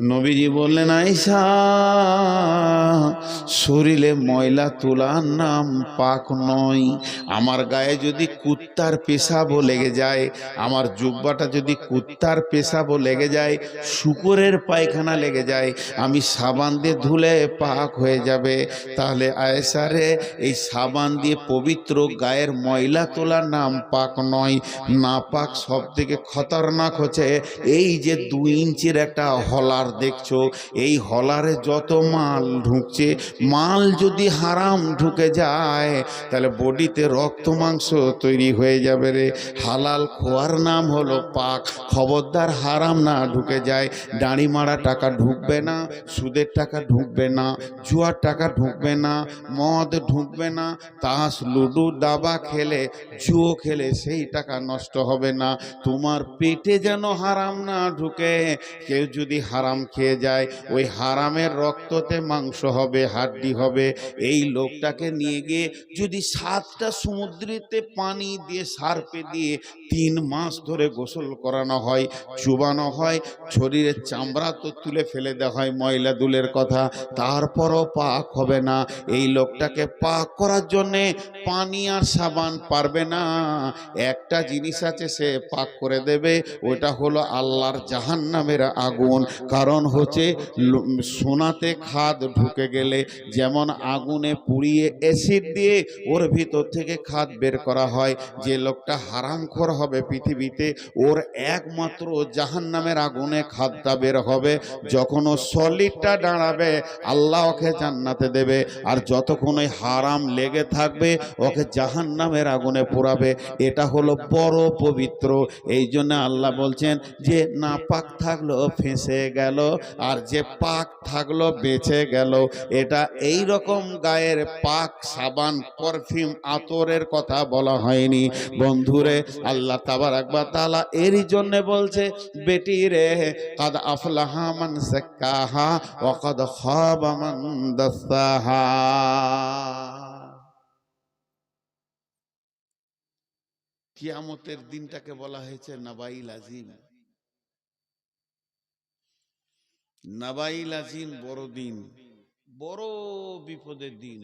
নবীজি বললেন, আয়েশা, শরীরে ময়লা তোলার নাম পাক নয়। আমার গায়ে যদি কুত্তার পেশাবও লেগে যায়, আমার জুব্বাটা যদি কুত্তার পেশাবও লেগে যায়, শূকরের পায়খানা লেগে যায়, আমি সাবান দিয়ে ধুলে পাক হয়ে যাবে। তাহলে আয়েশা রে, এই সাবান দিয়ে পবিত্র গায়ের ময়লা তোলার নাম পাক নয়। না পাক সব থেকে খতরনাক হচ্ছে এই যে 2 ইঞ্চির একটা হলার দেখছো, এই হলারে যত মাল ঢুকছে, মাল যদি হারাম ঢুকে যায় তাহলে বডিতে রক্ত মাংস তৈরি হয়ে যাবে রে। হালাল খোয়ার নাম হলো পাক। খবরদার হারাম না ঢুকে যায়। দাড়ি মারা টাকা ঢুকবে না, সুদের টাকা ঢুকবে না, জুয়ার টাকা ঢুকবে না, মদ ঢুকবে না, তাস লুডু দাবা খেলে, জুয়ো খেলে সেই টাকা নষ্ট হবে না। তোমার পেটে যেন হারাম না ঢুকে। কেউ যদি হারাম খেয়ে যায়, ওই হারামের রক্ততে মাংস হবে, হাড্ডি হবে। এই লোকটাকে নিয়ে গিয়ে যদি 7টা সমুদ্রেতে পানি দিয়ে সার্পে দিয়ে 3 মাস ধরে গোসল করানো হয়, চুবানো হয়, শরীরের চামড়া তো তুলে ফেলে দেওয়া হয়, ময়লা দুলের কথা, তারপরও পাক হবে না। এই লোকটাকে পাক করার জন্যে পানি আর সাবান পারবে না। একটা জিনিস আছে, সে পাক করে দেবে, ওটা হলো আল্লাহর জাহান্নামের আগুন। কারণ হচ্ছে সোনাতে খাদ ঢুকে গেলে যেমন আগুনে পুড়িয়ে অ্যাসিড দিয়ে ওর ভিতর থেকে খাদ বের করা হয়, যে লোকটা হারামখোর হবে পৃথিবীতে, ওর একমাত্র জাহান্নামের আগুনে খাদটা বের হবে। যখন ও সলিডটা দাঁড়াবে, আল্লাহ ওকে জান্নাতে দেবে, আর যতক্ষণ ওই হারাম লেগে থাকবে ওকে জাহান্নামের আগুনে পোড়াবে। এটা হলো বড় পবিত্র। এই জন্য আল্লাহ বলছেন যে না পাক থাকলো ফেঁসে গেল, আর যে পাক থাকলো বেঁচে গেল। এটা এই রকম গায়ের পাক সাবান পারফিউম আতরের কথা বলা হয়নি বন্ধুরে। আল্লাহ তাবারাক ওয়া তাআলা এরই জন্য বলছে, বেটি রে, কাদ আফলাহা মান যাক্কাহা ওয়া কাদ খাবা মান দাসাহা। কিয়ামতের দিনটাকে বলা হয়েছে নাবাইল আজিম। নাবাইল আজিম বড় দিন, বড় বিপদের দিন।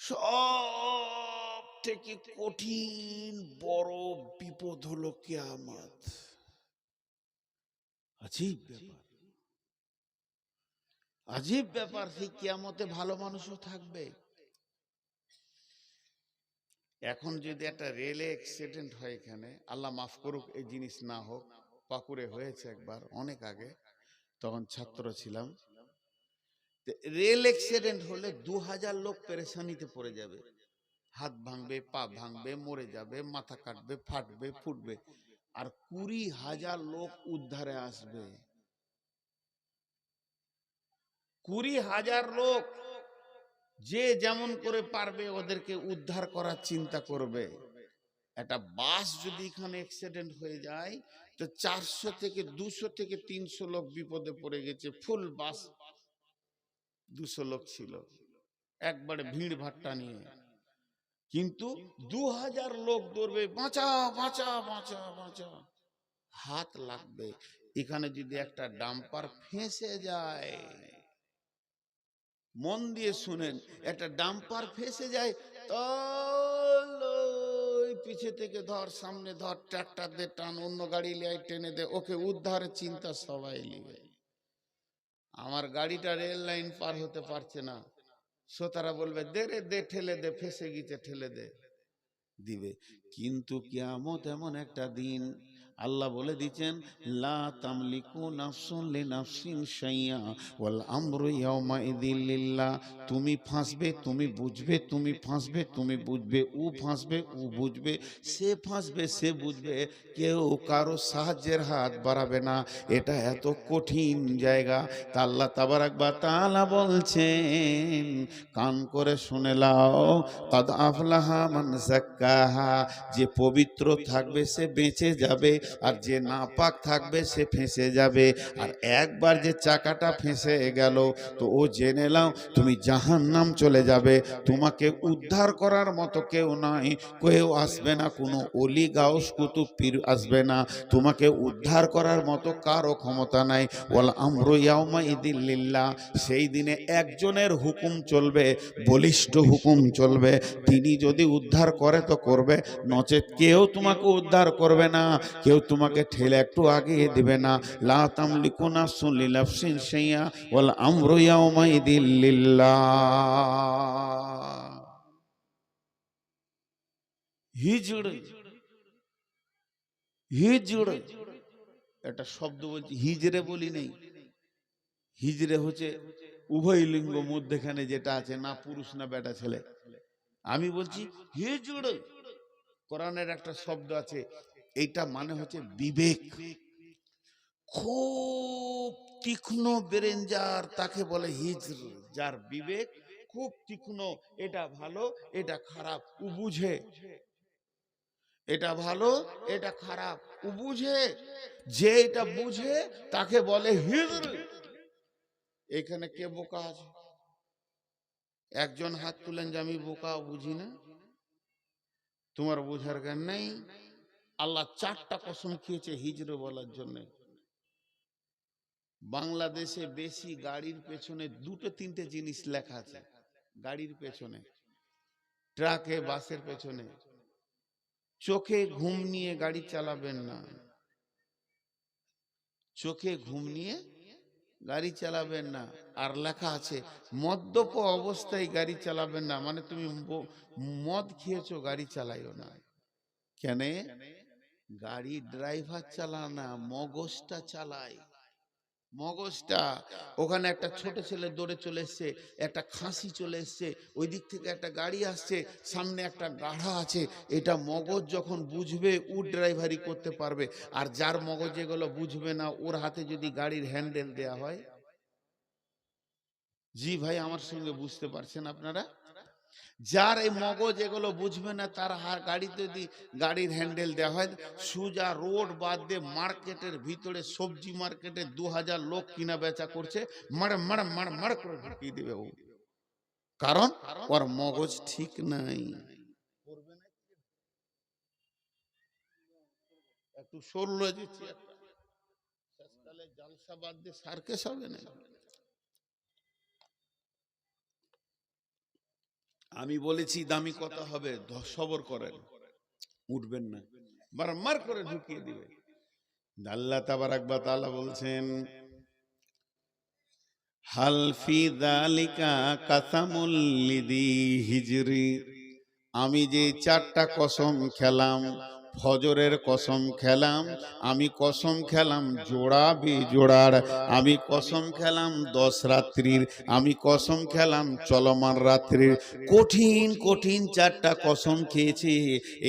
সব থেকে কঠিন বড় বিপদ হলো কিয়ামত। আজীব ব্যাপার, আজীব ব্যাপার। সেই কিয়ামতে ভালো মানুষও থাকবে। এখন যদি একটা রেলে অ্যাক্সিডেন্ট হয়, এখানে আল্লাহ মাফ করুক এই জিনিস না হোক, পাকুড়ে হয়েছে একবার অনেক আগে, তখন ছাত্র ছিলাম। রেল অ্যাক্সিডেন্ট হলে 2000 লোক পেরেশানিতে পড়ে যাবে। হাত ভাঙবে, পা ভাঙবে, মরে যাবে, মাথা কাটবে, ফাটবে, ফুটবে, আর 20,000 লোক উদ্ধারে আসবে। 20,000 লোক যে যেমন করে পারবে ওদেরকে উদ্ধার করার চিন্তা করবে। একটা বাস যদি এখানে অ্যাক্সিডেন্ট হয়ে যায়, তো 400 থেকে 200 থেকে 300 লোক বিপদে পড়ে গেছে। ফুল বাস 200 লোক ছিল, একবারে ভিড় ভাট্টা নিয়ে, কিন্তু 2000 লোক দৌড়বে, বাঁচাও বাঁচাও বাঁচাও বাঁচাও, হাত লাগবে। এখানে যদি একটা ডাম্পার ফেঁসে যায়, মন দিয়ে শুনেন, একটা ডাম্পার ফেঁসে যায়, তো পিছে থেকে ধর, সামনে ধর, ট্রাক্টর দিয়ে টান, অন্য গাড়ি লিয়ে টেনে দে, ওকে উদ্ধারের চিন্তা সবাই নিবে। আমার গাড়িটা রেল লাইন পার হতে পারছে না, শ্রোতারা বলবে দে রে দে, ঠেলে দে, ফেসে গিয়েছে, ঠেলে দে, দিবে। কিন্তু কিয়ামত এমন একটা দিন, আল্লাহ বলে দিচ্ছেন, লা তামলিকু নাফসুন লিনাফসিন শাইআ ওয়াল আমরু ইয়াউমাইযিল লিল্লাহ। তুমি ফাঁসবে, তুমি বুঝবে, তুমি ফাঁসবে, তুমি বুঝবে, ও ফাঁসবে, ও বুঝবে, সে ফাঁসবে, সে বুঝবে, কেউ কারো সাহায্যের হাত বাড়াবে না। এটা এত কঠিন জায়গা। তা আল্লাহ তাবারাক ওয়া তাআলা বলছেন, কান করে শুনে লাও, কাদ আফলাহা মান যাক্কাহা, যে পবিত্র থাকবে সে বেঁচে যাবে, আর যে নাপাক থাকবে সে ফেঁসে যাবে। আর একবার যে চাকাটা ফেঁসে গেল তো ও জেনে নাও তুমি জাহান্নাম চলে যাবে। তোমাকে উদ্ধার করার মতো কেউ নাই, কেউ আসবে না, কোনো অলি গাউস কুতুব পীর আসবে না, তোমাকে উদ্ধার করার মতো কারো ক্ষমতা নাই। ওয়াল আমরু ইয়াউমা ইদিল লিল্লাহ, সেই দিনে একজনের হুকুম চলবে, বলিষ্ঠ হুকুম চলবে। তিনি যদি উদ্ধার করে তো করবে, নচেত কেউ তোমাকে উদ্ধার করবে না, কেউ তোমাকে ঠেলে একটু আগিয়ে দিবে না। লা তামলিকু নাফসুন লিনাফসিন শাইআ ওয়াল আমরু ইয়াউমা ইদিল লিল্লাহ। হিজড়, হিজড় একটা শব্দ বলছি, হিজড়ে বলি নেই। হিজড়ে হচ্ছে উভয় লিঙ্গ মধ্যখানে যেটা আছে, না পুরুষ না বেটা ছেলে। আমি বলছি হিজড়, কোরআনের একটা শব্দ আছে, এইটা মানে হচ্ছে বিবেক। খুব তীক্ষ্ণ ব্রেন যার, তাকে বলে হিজড়। যার বিবেক খুব তীক্ষ্ণ, এটা ভালো এটা খারাপ ও বুঝে, এটা ভালো এটা খারাপ ও বুঝে, যে এটা বুঝে তাকে বলে হিজড়। এখানে কে বোকা আছে? একজন হাত তুলেন যে আমি বোকা বুঝি না। তোমার বোঝার জ্ঞান নেই। আল্লাহ 4টা কসম খেয়েছে হিজড়ে বলার জন্য। বাংলাদেশে বেশি গাড়ির পেছনে 2-3টে জিনিস লেখা আছে। গাড়ির পেছনে, ট্রাকে, বাসের পেছনে, চোখে ঘুম নিয়ে গাড়ি চালাবেন না, চোখে ঘুম নিয়ে গাড়ি চালাবেন না। আর লেখা আছে মদ্যপ অবস্থায় গাড়ি চালাবেন না, মানে তুমি মদ খেয়েছো গাড়ি চালাইও না। কেন? গাড়ি ড্রাইভার চালায় না, মগজটা চালায়, মগজটা। ওখানে একটা ছোট ছেলে দৌড়ে চলে এসছে, একটা খাসি চলে এসছে, ওই দিক থেকে একটা গাড়ি আসছে, সামনে একটা গাড়া আছে। এটা মগজ যখন বুঝবে ও ড্রাইভারি করতে পারবে। আর যার মগজ এগুলো বুঝবে না, ওর হাতে যদি গাড়ির হ্যান্ডেল দেয়া হয়, জি ভাই আমার সঙ্গে বুঝতে পারছেন আপনারা, যার এই মগজ এগুলো বুঝবে না, তার গাড়িতে যদি গাড়ির হ্যান্ডেল দেওয়া হয়, সুজা রোড বাদ দিয়ে মার্কেটের ভিতরে, সবজি মার্কেটে 2000 লোক কিনা বেচা করছে, মাড় মাড় মাড় মাড় করে ঢুকিয়ে দেবে ও। কারণ ওর মগজ ঠিক নাই। একটু সরল দিচ্ছি, শেষকালে জালসা বাদ দিয়ে সার্কেস হবে না। আমি বলেছি দামি কথা হবে, সবর করেন, উঠবেন না, বারবার করে ঢুকিয়ে দিবে। আল্লাহ তাবারাক ওয়া তাআলা বলছেন হাল ফি যালিকা কাসামুল লিদি হিজরি, আমি যে 4টা কসম খেলাম, ফজরের কসম খেলাম, আমি কসম খেলাম জোড়া বেজোড়ার, আমি কসম খেলাম 10 রাত্রির, আমি কসম খেলাম চলমান রাত্রির। কঠিন কঠিন 4টা কসম খেয়েছি।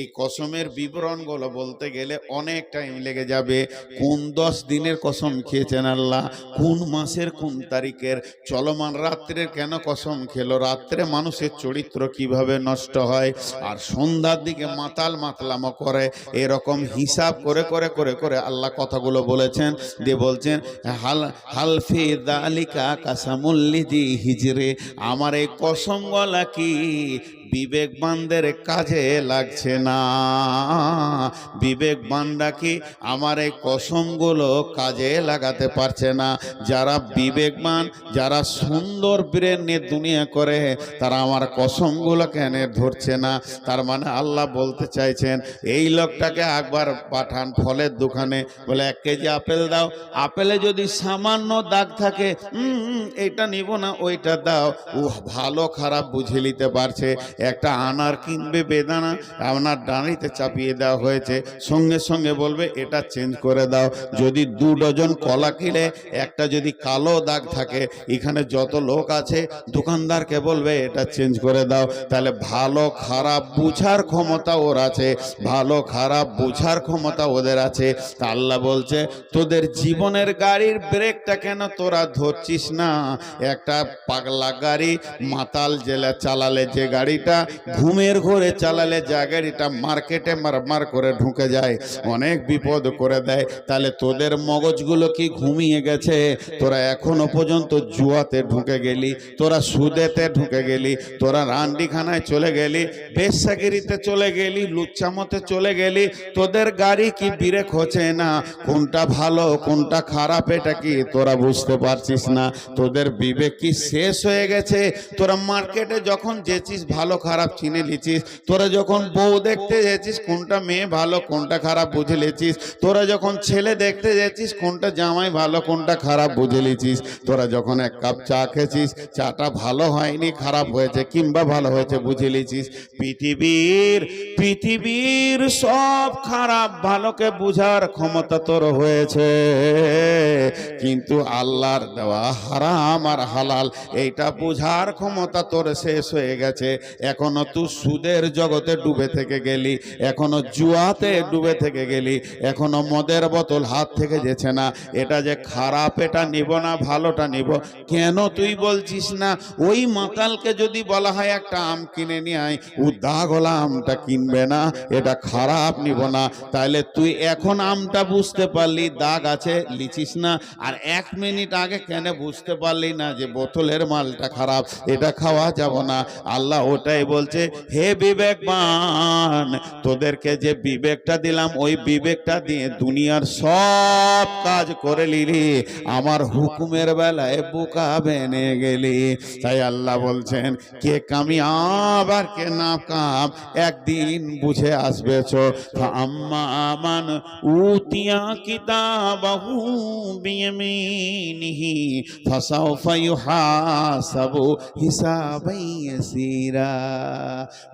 এই কসমের বিবরণগুলো বলতে গেলে অনেক টাইম লেগে যাবে। কোন 10 দিনের কসম খেয়েছেন আল্লাহ, কোন মাসের কোন তারিখের, চলমান রাত্রের কেন কসম খেলো, রাত্রে মানুষের চরিত্র কিভাবে নষ্ট হয়, আর সন্ধ্যার দিকে মাতাল মাতলামো করে, এরকম হিসাব করে করে করে করে আল্লাহ কথাগুলো বলেছেন। দিয়ে বলছেন হালফি যালিকা কাসামুল লিদি হিজরে, আমার এই কসম গলা কি বিবেকবানদের কাজে লাগছে না? বিবেকবানরা কি আমার এই কসমগুলো কাজে লাগাতে পারছে না? যারা বিবেকবান, যারা সুন্দর ব্রেন নিয়ে দুনিয়া করে, তারা আমার কসমগুলো কেন ধরছে না? তার মানে আল্লাহ বলতে চাইছেন এই লোকটাকে একবার পাঠান ফলের দোকানে, বলে 1 কেজি আপেল দাও, আপেলে যদি সামান্য দাগ থাকে, এইটা নিব না ওইটা দাও, ও ভালো খারাপ বুঝে নিতে পারছে। একটা আনার কিনবে, বেদানা আপনার ডাঁড়িতে চাপিয়ে দেওয়া হয়েছে, সঙ্গে সঙ্গে বলবে এটা চেঞ্জ করে দাও। যদি 2 ডজন কলা কিনে একটা যদি কালো দাগ থাকে, এখানে যত লোক আছে দোকানদারকে বলবে এটা চেঞ্জ করে দাও। তাহলে ভালো খারাপ বুঝার ক্ষমতা ওর আছে, ভালো খারাপ বুঝার ক্ষমতা ওদের আছে। তা আল্লাহ বলছে তোদের জীবনের গাড়ির ব্রেকটা কেন তোরা ধরছিস না? একটা পাগলা গাড়ি মাতাল জেলা চালালে যে গাড়িটা গাড়িটা ঘুমের ঘরে চালালে যা গাড়িটা মার্কেটে মারমার করে ঢুকে যায়, অনেক বিপদ করে দেয়। তাহলে তোদের মগজগুলো কি ঘুমিয়ে গেছে? তোরা এখনো পর্যন্ত জুয়াতে ঢুকে গেলি, তোরা সুদেতে ঢুকে গেলি, তোরা রান্ডিখানায় চলে গেলি, বেশ্যাগিরিতে চলে গেলি, লুচ্চামতে চলে গেলি। তোদের গাড়ি কি ব্রেক হচ্ছে না? কোনটা ভালো কোনটা খারাপ এটা কি তোরা বুঝতে পারছিস না? তোদের বিবেক কি শেষ হয়ে গেছে? তোরা মার্কেটে যখন যেছিস ভালো খারাপ চিনে লিছিস, তোরা যখন বউ দেখতে যেছিস কোনটা মেয়ে ভালো কোনটা খারাপ বুঝে লিছিস, তোরা যখন ছেলে দেখতে যেছিস কোনটা জামাই ভালো কোনটা খারাপ বুঝে লিছিস, তোরা যখন এক কাপ চা খেয়েছিস চাটা ভালো হয়নি খারাপ হয়েছে কিংবা ভালো হয়েছে বুঝে লিছিস। পৃথিবীর সব খারাপ ভালোকে বুঝার ক্ষমতা তোর হয়েছে, কিন্তু আল্লাহর দেওয়া হারাম আর হালাল এইটা বুঝার ক্ষমতা তোর শেষ হয়ে গেছে। এখনো তুই সুদের জগতে ডুবে থেকে গেলি, এখনো জুয়াতে ডুবে থেকে গেলি, এখনো মদের বোতল হাত থেকে যেছে না। এটা যে খারাপ এটা নিব না ভালোটা নিব, কেন তুই বলছিস না? ওই মাতালকে যদি বলা হয় একটা আম কিনে নিয়ে আয়, ও দাগ হলা আমটা কিনবে না, এটা খারাপ নিব না। তাহলে তুই এখন আমটা বুঝতে পারলি দাগ আছে লিচিস না, আর 1 মিনিট আগে কেন বুঝতে পারলি না যে বোতলের মালটা খারাপ, এটা খাওয়া যাব না? আল্লাহ ওটাই বলছে, হে বিবেকবান, তোদেরকে যে বিবেকটা দিলাম ওই বিবেকটা দিয়ে দুনিয়ার সব কাজ করে নিলি, আমার হুকুমের বেলায় বোকা বেনে গেলি। তাই আল্লাহ বলছেন কে কামিয়াব আর কে নাকাম একদিন বুঝে আসবে। আম্মা আমান উতিয়া কিতাবাহু বিয়ামিনিহি ফাসাউফা ইউহাসাবু হিসাবান ইয়াসীরা।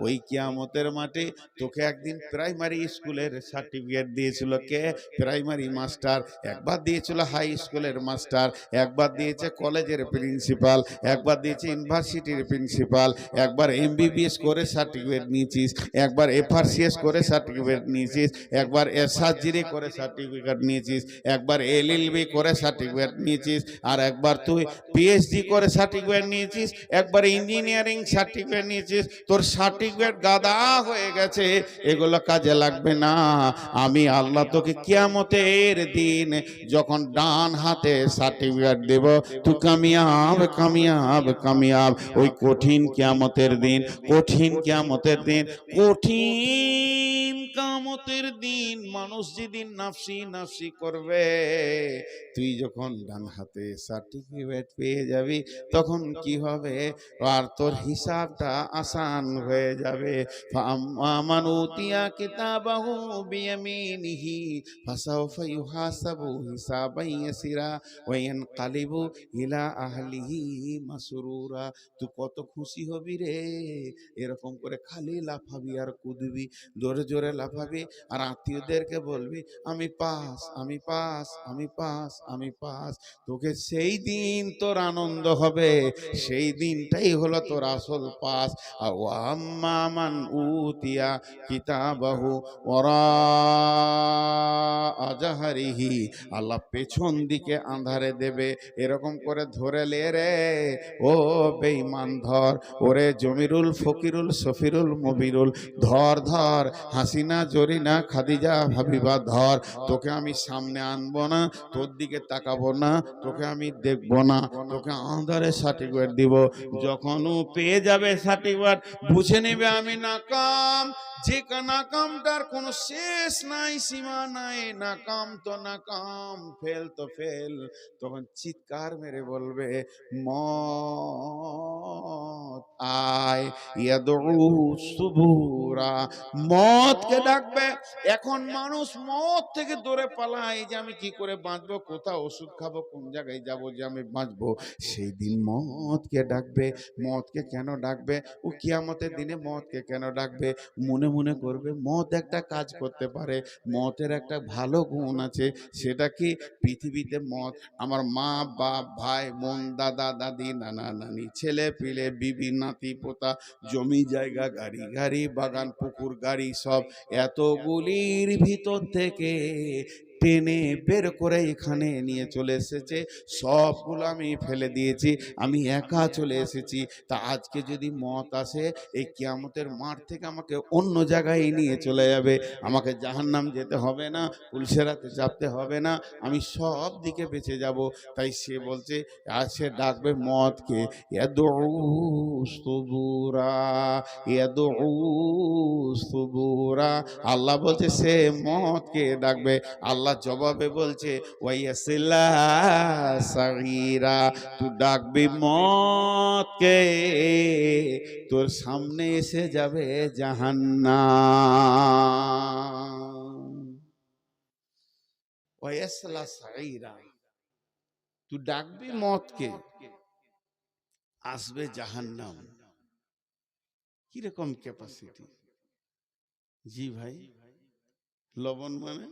ওই কিয়ামতের মাঠে তোকে একদিন প্রাইমারি স্কুলের সার্টিফিকেট দিয়েছিল কে? Primary master. একবার দিয়েছিল হাই স্কুলের মাস্টার, একবার দিয়েছে কলেজের প্রিন্সিপাল, একবার দিয়েছে ইউনিভার্সিটির প্রিন্সিপাল, একবার MBBS করে সার্টিফিকেট নিয়েছিস, একবার FRCS করে সার্টিফিকেট নিয়েছিস, একবার সার্জারি করে সার্টিফিকেট নিয়েছিস, একবার LLB করে সার্টিফিকেট নিয়েছিস, আর একবার তুই PhD করে সার্টিফিকেট নিয়েছিস, একবার ইঞ্জিনিয়ারিং সার্টিফিকেট নিয়েছিস। তোর সার্টিফিকেট গাদা হয়ে গেছে, এগুলো কাজে লাগবে না। আমি আল্লাহ তোকে কিয়ামতের দিন যখন ডান হাতে সার্টিফিকেট দেব, তুই কামিয়াব কামিয়াব কামিয়াব। ওই কঠিন কিয়ামতের দিন, কঠিন কিয়ামতের দিন, কঠিন কিয়ামতের দিন মানুষ যেদিন নাফসি নাফসি করবে, তুই যখন ডান হাতে সার্টিফিকেট পেয়ে যাবি তখন কি হবে? আর তোর হিসাবটা আসান হয়ে যাবে। ফাআম্মান উতিয়া কিতাবাহু বিয়ামিনিহি ফাসাউফা ইউহাসাবু হিসাবান ইয়াসীরা ওয়া ইয়ানকালিবু ইলা আহলিহি মাসরুরা। তুই কত খুশি হবি রে! এরকম করে খালি লাফাবি আর কুদবি, জোরে জোরে লাফাবি আর আত্মীয়দেরকে বলবি আমি পাস আমি পাস আমি পাস আমি পাস। তোকে সেই দিন তোর আনন্দ হবে, সেই দিনটাই হলো তোর আসল পাস। আর ওয়াম্মা মান উতিয়া কিতাবাহু ওরা আজাহারিহি, আল্লাহ পেছন দিকে আঁধারে দেবে, এরকম করে ধরে লে রে ও বেঈমান ধর, ওরে জমিরুল ফকিরুল সফিরুল মবিরুল ধর ধর, হাসিনা জরিনা খাদিজা হাবিবা ধর। তোকে আমি সামনে আনবো না, তোর দিকে তাকাবো না, তোকে আমি দেখবো না, তোকে আঁধারে সার্টিফিকেট দিব। যখন ও পেয়ে যাবে সার্টিফিকেট বুঝে নেবে আমি নাকাম, যে নাকামটার কোনো শেষ নাই সীমা নাই, নাকাম তো নাকাম, ফেল তো ফেল। তখন চিৎকার মেরে বলবে মত আয় ইয়াদউ সুবুরা, মতকে ডাকবে। এখন মানুষ মত থেকে দূরে পালায় যে আমি কি করে বাঁচবো, কোথাও ওষুধ খাবো, কোন জায়গায় যাবো যে আমি বাঁচবো। সেই দিন মতকে ডাকবে। মতকে কেন ডাকবে? ও কিয়ামতের দিনে মতকে কেন ডাকবে? মনে মনে করবে মত একটা কাজ করতে পারে, মতের একটা ভালো গুণ আছে। সেটা কি? পৃথিবীতে মত আমার মা বাপ ভাই বোন দাদা দাদি নানা নানি ছেলে পিলে বিবি নাতি পোতা জমি জায়গা গাড়ি গাড়ি বাগান পুকুর গাড়ি সব, এতগুলির ভিতর থেকে টেনে বের করে এখানে নিয়ে চলে এসেছে, সবগুলো আমি ফেলে দিয়েছি, আমি একা চলে এসেছি। তা আজকে যদি মত আসে, এই কিয়ামতের মাঠ থেকে আমাকে অন্য জায়গায় নিয়ে চলে যাবে, আমাকে জাহান্নাম যেতে হবে না, পুলসেরাতে চাপতে হবে না, আমি সব দিকে বেঁচে যাব। তাই সে বলছে, আর সে ডাকবে মতকে, ইয়াদউ সুবুরা, ইয়াদউ সুবুরা। আল্লাহ বলছে সে মতকে ডাকবে। আল্লাহ জবাবে বলছে, ওয়াইয়াসিলা সাগীরা, তুই ডাকবি মতকে, তোর সামনে এসে যাবে জাহান্নাম। ওয়াইয়াসিলা সাগীরা, তুই ডাকবি মতকে, আসবে জাহান্নাম। কিরকম ক্যাপাসিটি? জি ভাই, লবণ মানে,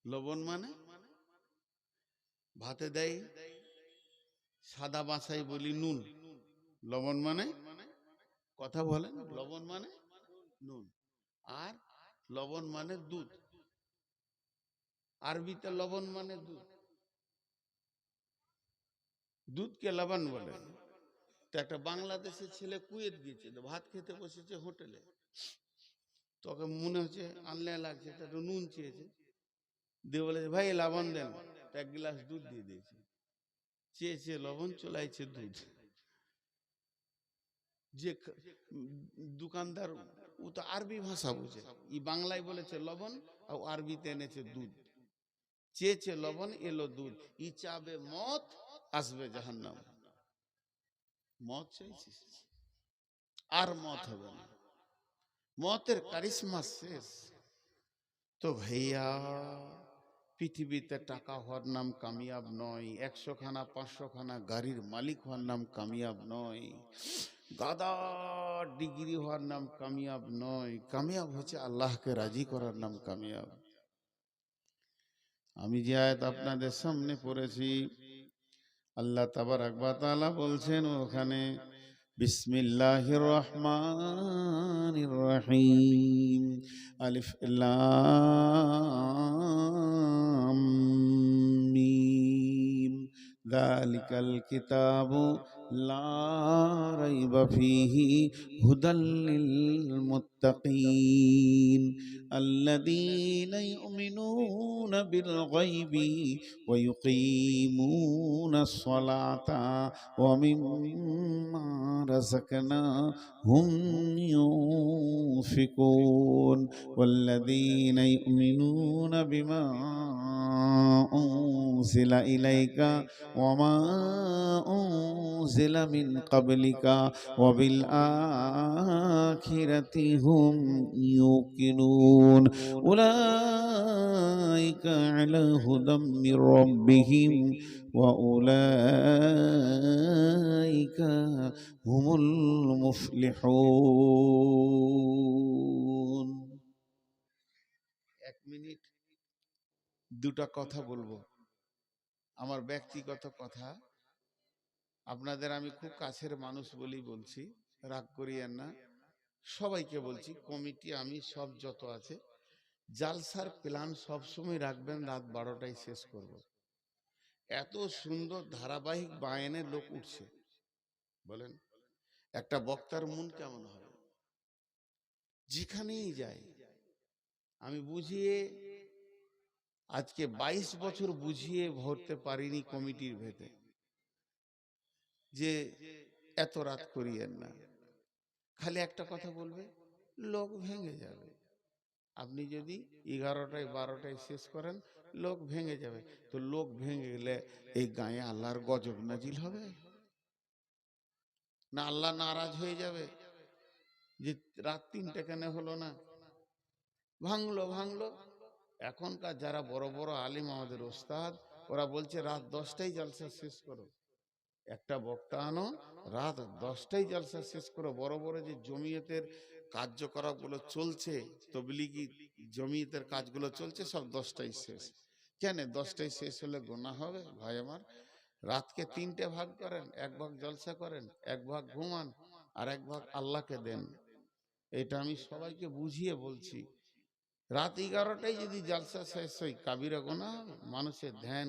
লবণ মানে ভাতে দেয় সাদা ভাষায় বলি নুন, লবণ মানে, কথা বলেন, লবণ মানে নুন, আর লবণ মানে দুধ, আরবিতে লবণ মানে দুধ, দুধকে লবণ বলে। তো একটা বাংলাদেশের ছেলে কুয়েত গিয়েছে, তো ভাত খেতে বসেছে হোটেলে, তোকে মনে হচ্ছে আনলে লাগছে, একটু নুন চেয়েছে, দিয়ে বলেছে ভাই লবণ দেন, তো এক গ্লাস দুধ দিয়ে দিয়েছে, চেয়েছে লবণ, চলাইছে দুধ। যে দোকানদার, ও তো আরবি ভাষা বুঝে, ই বাংলায় বলেছে লবণ, আর আরবিতে এনেছে দুধ, চেয়েছে লবণ, এলো দুধ, ই চাবে মত, আসবে জাহান্নাম। মত চাইছে, আর মত হবে না, মতের কারিশমা শেষ। তো ভাইয়া, পৃথিবীতে টাকা হওয়ার নাম কামিয়াব নয়, 100 খানা 500 খানা গাড়ির মালিক হওয়ার নাম কামিয়াব নয়, গাদা ডিগ্রি হওয়ার নাম কামিয়াব নয়, কামিয়াব হচ্ছে আল্লাহকে রাজি করার নাম কামিয়াব। আমি যে আয়াত আপনাদের সামনে পড়েছি, আল্লাহ তাবারাক ওয়া তাআলা বলছেন ওখানে, বিসমিল্লাহির রহমানির রহিম, আলিফ লাম মিম, যালিকাল কিতাবু লা রাইবা ফীহি হুদাল লিল মুত্তাকিন আল্লাযীনা ইউমিনুনা বিল গায়বি ওয়া ইউকিমুনাস সালাতা ওয়া মিম্মা রাযাকনাহুম ইউনফিকুন ওয়াল্লাযীনা ইউমিনুনা বিমা উনজিলা ইলাইকা ওয়া মা উনজিলা মিন ক্বাবলিকা ওয়া বিল আখিরাতি হুম ইউকিনুন উলাইকা আলা হুদাম মির রাব্বিহিম ওয়া উলাইকা হুমুল মুফলিহুন। 1 মিনিট দুটা কথা বলবো, আমার ব্যক্তিগত কথা, আপনাদের আমি খুব কাছের মানুষ বলেই বলছি, রাগ করিয়েন না, সবাইকে বলছি, কমিটি আমি সব যত আছে, জালসার প্ল্যান সবসময় রাখবেন রাত 12টায় শেষ করব। এত সুন্দর ধারাবাহিক বায়ানের লোক উঠছে, বলেন একটা বক্তার মন কেমন হবে? যেখানেই যায় আমি বুঝিয়ে, আজকে 22 বছর বুঝিয়ে ভরতে পারিনি কমিটির ভেতরে যে এত রাত করিয়েন না, খালি একটা কথা বলবে, লোক ভেঙে যাবে। আপনি যদি 11টায় 12টায় শেষ করেন, লোক ভেঙে যাবে। তো লোক ভেঙে গেলে এই গায়ে আল্লাহর গজব নাজিল হবে না? আল্লাহ নারাজ হয়ে যাবে যে রাত 3টে কেন হলো না? ভাঙলো ভাঙলো। এখনকার যারা বড় বড় আলিম, আমাদের ওস্তাদ, ওরা বলছে রাত 10টায় জলসা শেষ করো। একটা বক্তা আনো, রাত 10টায় জলসা শেষ করো। বড় বড় যে জমিয়তের কার্যকলাপগুলো চলছে, তবলিগি জমিয়তের কাজগুলো চলছে, সব 10টায় শেষ। কেন 10টায় শেষ হলে গুনাহ হবে? ভাই আমার, রাতকে 3টে ভাগ করেন, 1 ভাগ জলসা করেন, 1 ভাগ ঘুমান, আর 1 ভাগ আল্লাহকে দেন। এটা আমি সবাইকে বুঝিয়ে বলছি। রাত 11টায় যদি জালসা শেষ হয় কাবিরা গোনা হবে, মানুষের ধ্যান